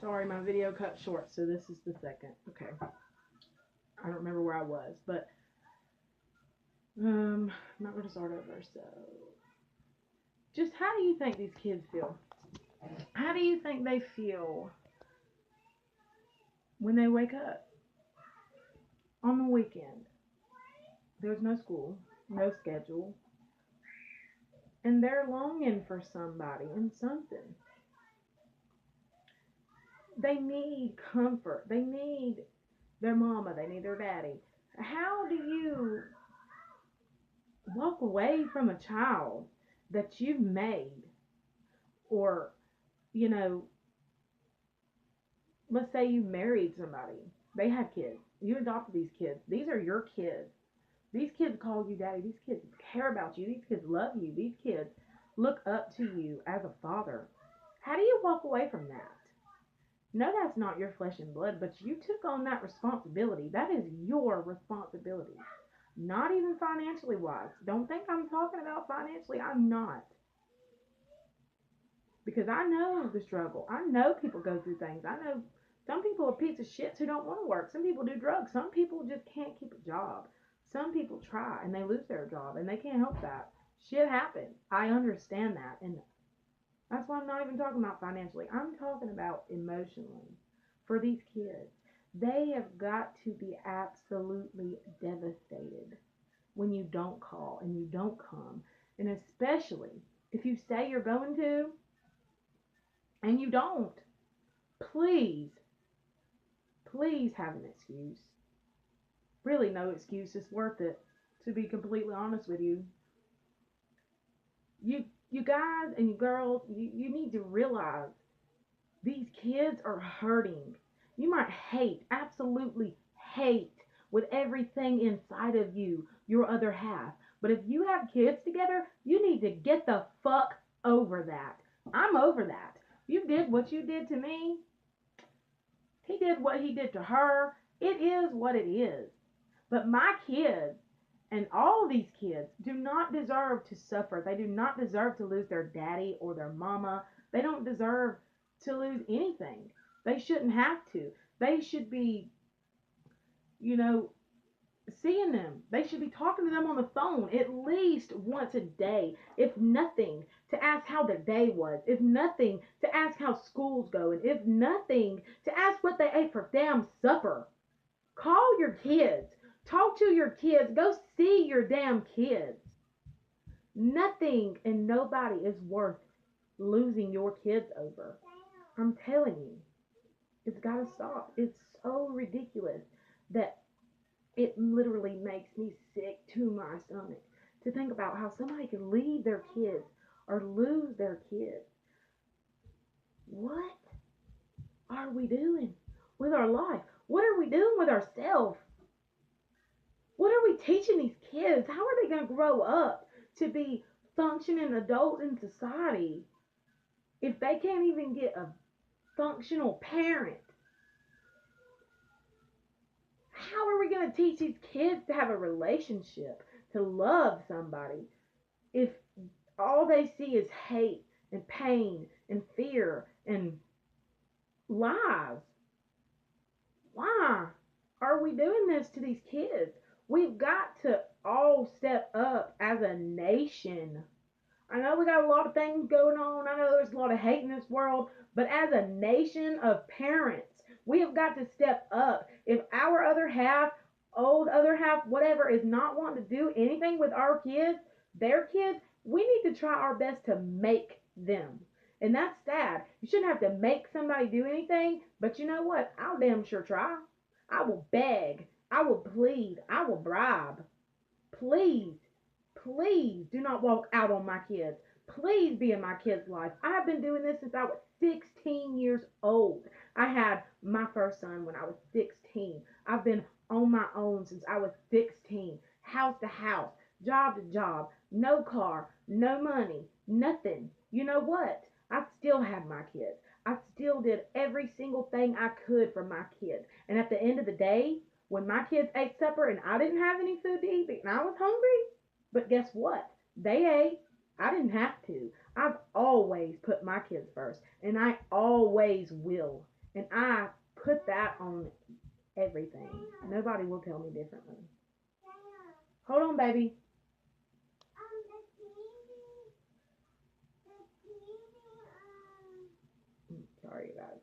Sorry, my video cut short, so this is the second. Okay. I don't remember where I was, but I'm not going to start over. So, just how do you think these kids feel? How do you think they feel when they wake up on the weekend? There's no school, no schedule, and they're longing for somebody and something. They need comfort. They need their mama. They need their daddy. How do you walk away from a child that you've made? Or, you know, let's say you married somebody. They have kids. You adopted these kids. These are your kids. These kids call you daddy. These kids care about you. These kids love you. These kids look up to you as a father. How do you walk away from that? No, that's not your flesh and blood, but you took on that responsibility. That is your responsibility. Not even financially wise. Don't think I'm talking about financially. I'm not. Because I know the struggle. I know people go through things. I know some people are pieces of shit who don't want to work. Some people do drugs. Some people just can't keep a job. Some people try and they lose their job and they can't help that. Shit happens. I understand that. And that's why I'm not even talking about financially. I'm talking about emotionally. For these kids, they have got to be absolutely devastated when you don't call and you don't come. And especially if you say you're going to and you don't. Please, please have an excuse. Really, no excuse is worth it, to be completely honest with you. You guys and you girls, you need to realize these kids are hurting. You might hate, absolutely hate with everything inside of you, your other half. But if you have kids together, you need to get the fuck over that. I'm over that. You did what you did to me. He did what he did to her. It is what it is. But my kids and all these kids do not deserve to suffer. They do not deserve to lose their daddy or their mama. They don't deserve to lose anything. They shouldn't have to. They should be, you know, seeing them. They should be talking to them on the phone at least once a day, if nothing, to ask how their day was, if nothing, to ask how school's going, if nothing, to ask what they ate for damn supper. Call your kids. Talk to your kids. Go see your damn kids. Nothing and nobody is worth losing your kids over. I'm telling you, it's got to stop. It's so ridiculous that it literally makes me sick to my stomach to think about how somebody could leave their kids or lose their kids. What are we doing with our life? What are we doing with ourselves? What are we teaching these kids? How are they going to grow up to be functioning adults in society if they can't even get a functional parent? How are we going to teach these kids to have a relationship, to love somebody, if all they see is hate and pain and fear and lies? Why are we doing this to these kids? We've got to all step up as a nation. I know we got a lot of things going on. I know there's a lot of hate in this world, but as a nation of parents, we have got to step up. If our other half, old other half, whatever, is not wanting to do anything with our kids, their kids, we need to try our best to make them. And that's sad. You shouldn't have to make somebody do anything, but you know what? I'll damn sure try. I will beg. I will plead. I will bribe. Please, please do not walk out on my kids. Please be in my kids' life. I have been doing this since I was 16 years old. I had my first son when I was 16. I've been on my own since I was 16. House to house, job to job, no car, no money, nothing. You know what? I still had my kids. I still did every single thing I could for my kids. And at the end of the day, when my kids ate supper and I didn't have any food to eat and I was hungry, but guess what? They ate. I didn't have to. I've always put my kids first, and I always will. And I put that on everything. Nobody will tell me differently. Hold on, baby. Sorry, guys.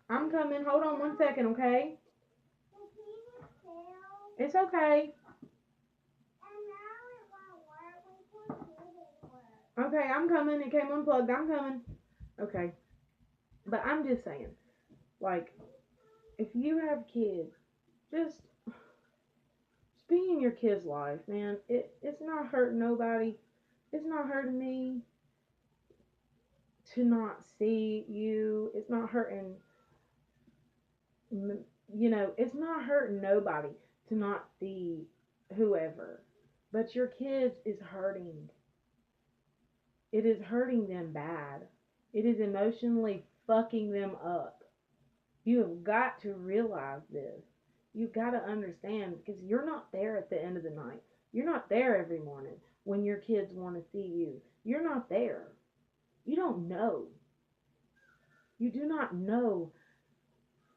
I'm coming. Hold on 1 second, okay? It's okay. Okay, I'm coming. It came unplugged. I'm coming. Okay. But I'm just saying, like, if you have kids, just be in your kid's life, man. It's not hurting nobody. It's not hurting me to not see you. It's not hurting, it's not hurting nobody to not see whoever. But your kids is hurting. It is hurting them bad. It is emotionally fucking them up. You have got to realize this. You've got to understand because you're not there at the end of the night. You're not there every morning when your kids want to see you. You're not there. You don't know. You do not know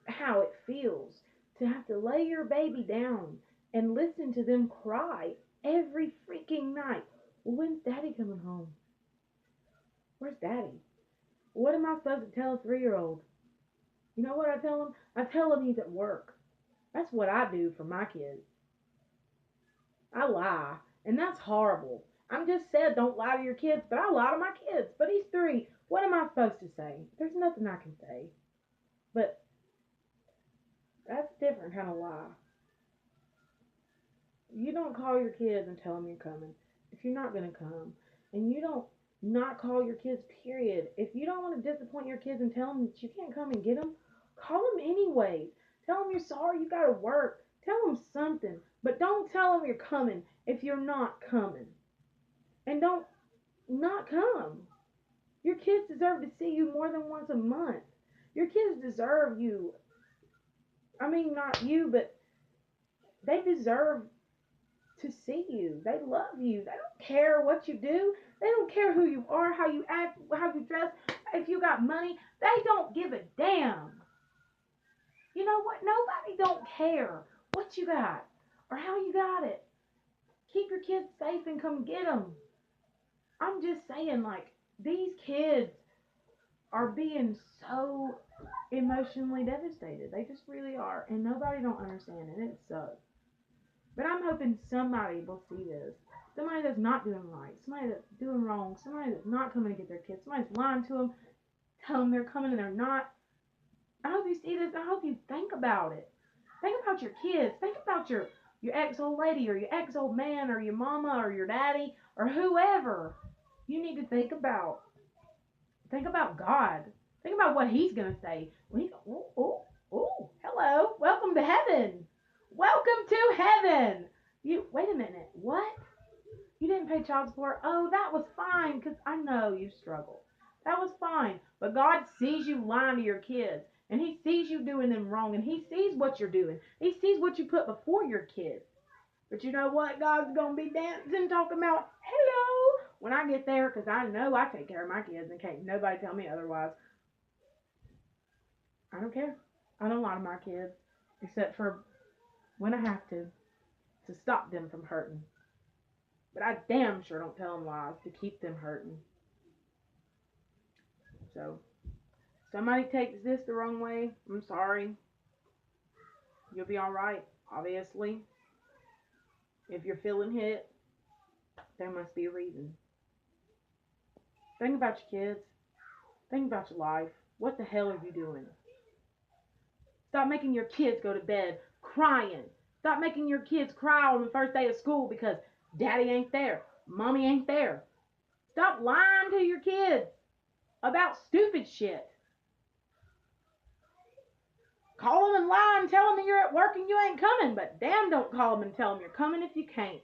how it feels to have to lay your baby down and listen to them cry every freaking night. Well, when's daddy coming home? Where's daddy? What am I supposed to tell a 3-year-old? You know what I tell him? I tell him he's at work. That's what I do for my kids. I lie, and that's horrible. I'm just said don't lie to your kids, but I lie to my kids. But he's 3. What am I supposed to say? There's nothing I can say. But that's a different kind of lie. You don't call your kids and tell them you're coming if you're not going to come. And you don't not call your kids, period. If you don't want to disappoint your kids and tell them that you can't come and get them, call them anyway. Tell them you're sorry you got to work. Tell them something. But don't tell them you're coming if you're not coming. And don't not come. Your kids deserve to see you more than once a month. Your kids deserve you. I mean, not you, but they deserve to see you. They love you. They don't care what you do. They don't care who you are, how you act, how you dress, if you got money. They don't give a damn. You know what? Nobody don't care what you got or how you got it. Keep your kids safe and come get them. I'm just saying, like, these kids are being so emotionally devastated. They just really are. And nobody don't understand it. It sucks. But I'm hoping somebody will see this. Somebody that's not doing right. Somebody that's doing wrong. Somebody that's not coming to get their kids. Somebody's lying to them. Tell them they're coming and they're not. I hope you see this. I hope you think about it. Think about your kids. Think about your ex-old lady or your ex-old man or your mama or your daddy or whoever. You need to think about. Think about God. Think about what he's going to say. When he goes, hello. Welcome to heaven. Welcome to heaven. You, wait a minute. What? You didn't pay child support? Oh, that was fine because I know you struggle. That was fine. But God sees you lying to your kids. And he sees you doing them wrong. And he sees what you're doing. He sees what you put before your kids. But you know what? God's going to be dancing, talking about, hello, when I get there, because I know I take care of my kids and can't nobody tell me otherwise. I don't care. I don't lie to my kids, except for when I have to stop them from hurting. But I damn sure don't tell them lies to keep them hurting. So, somebody takes this the wrong way, I'm sorry. You'll be alright, obviously. If you're feeling hit, there must be a reason. Think about your kids. Think about your life. What the hell are you doing? Stop making your kids go to bed crying. Stop making your kids cry on the first day of school because daddy ain't there. Mommy ain't there. Stop lying to your kids about stupid shit. Call them and lie and tell them you're at work and you ain't coming. But damn, don't call them and tell them you're coming if you can't.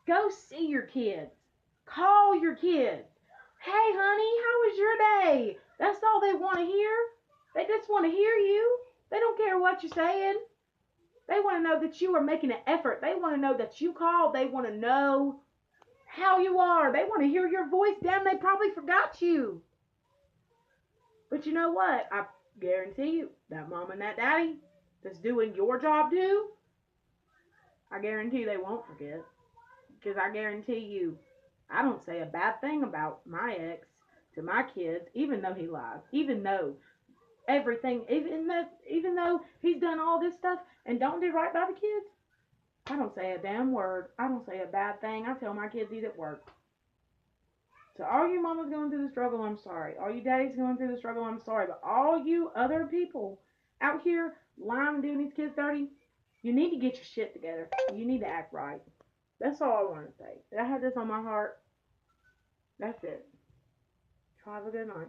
Go see your kids. Call your kids. Hey, honey, how was your day? That's all they want to hear. They just want to hear you. They don't care what you're saying. They want to know that you are making an effort. They want to know that you called. They want to know how you are. They want to hear your voice. Damn, they probably probably forgot you. But you know what? I guarantee you, that mom and that daddy that's doing your job too, I guarantee they won't forget. Because I guarantee you, I don't say a bad thing about my ex to my kids, even though he lies, even though everything, even though he's done all this stuff and don't do right by the kids. I don't say a damn word. I don't say a bad thing. I tell my kids he's at work. So all you mamas going through the struggle, I'm sorry. All you daddies going through the struggle, I'm sorry. But all you other people out here lying and doing these kids dirty, you need to get your shit together. You need to act right. That's all I want to say. I had this on my heart. That's it. Have a good night.